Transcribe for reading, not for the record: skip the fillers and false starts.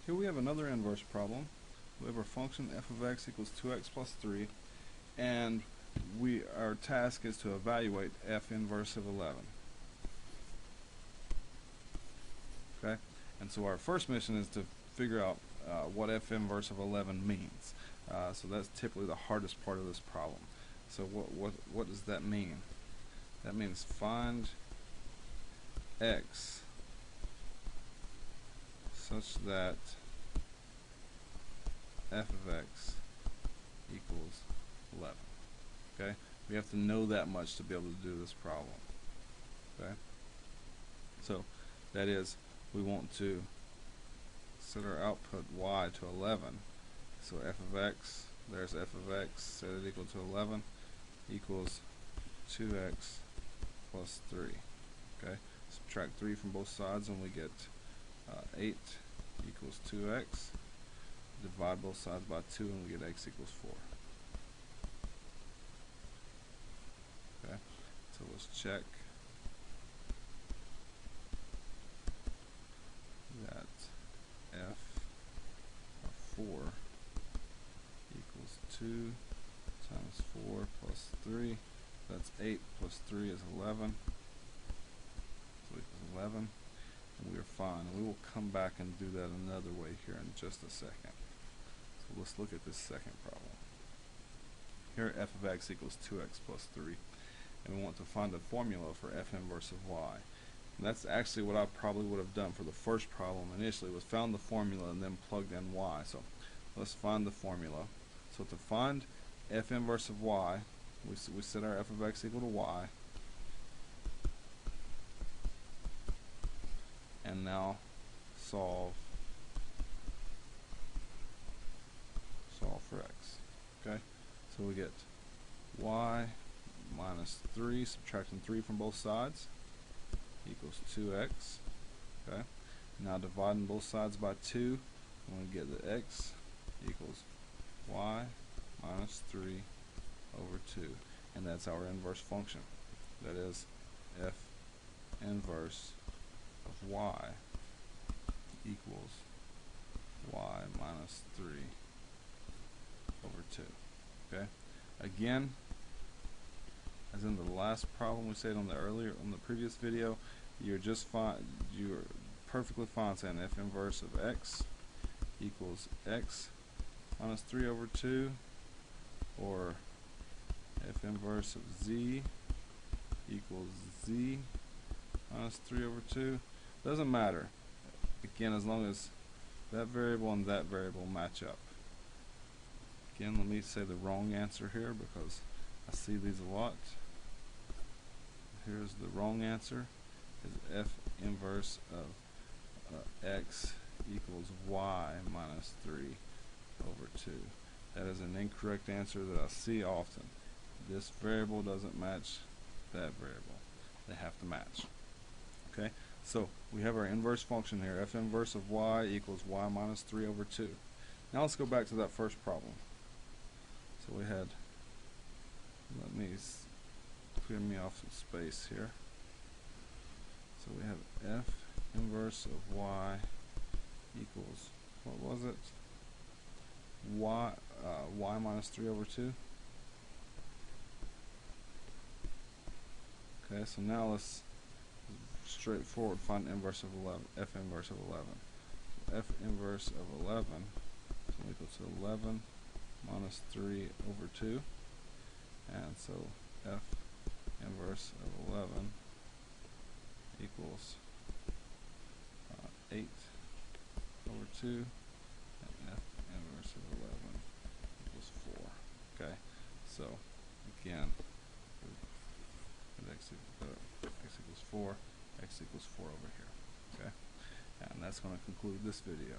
Here we have another inverse problem. We have our function f of x equals 2x plus 3, and our task is to evaluate f inverse of 11. Okay, and so our first mission is to figure out what f inverse of 11 means. So that's typically the hardest part of this problem. So what does that mean? That means find x such that f of x equals 11. Okay, we have to know that much to be able to do this problem. Okay, so that is, we want to set our output y to 11. So f of x, there's f of x, set it equal to 11, equals 2x plus 3. Okay, subtract 3 from both sides and we get 8 equals 2x. Divide both sides by 2 and we get x equals 4. Okay, so let's check that f of 4 equals 2 times 4 plus 3. That's 8 plus 3 is 11. So equals 11. And we are fine. And we will come back and do that another way here in just a second. So let's look at this second problem. Here f of x equals 2x plus 3. And we want to find a formula for f inverse of y. And that's actually what I probably would have done for the first problem initially, was found the formula and then plugged in y. So let's find the formula. So to find f inverse of y, we set our f of x equal to y. And now solve for x. Okay, so we get y minus 3, subtracting 3 from both sides, equals 2x. Okay, now dividing both sides by 2, and we get the x equals y minus 3 over 2, and that's our inverse function. That is f inverse of y equals y minus 3 over 2. Okay, again, as in the last problem we said on the previous video, you're perfectly fine saying f inverse of x equals x minus 3 over 2, or f inverse of z equals z minus 3 over 2. Doesn't matter, again, as long as that variable and that variable match up. Again, let me say the wrong answer here because I see these a lot. Here's the wrong answer, is f inverse of x equals y minus 3 over 2. That is an incorrect answer that I see often. This variable doesn't match that variable. They have to match. Okay, so we have our inverse function here, f inverse of y equals y minus 3 over 2. Now let's go back to that first problem. So we had, let me clear me off some space here. So we have f inverse of y equals, what was it? Y minus 3 over 2. Okay, so now let's straightforward find inverse of 11, f inverse of 11. So f inverse of 11 is equal to 11 minus 3 over 2, and so f inverse of 11 equals 8 over 2, and f inverse of 11 equals 4. Okay, so again, x equals 4, x equals 4 over here. Okay, and that's going to conclude this video.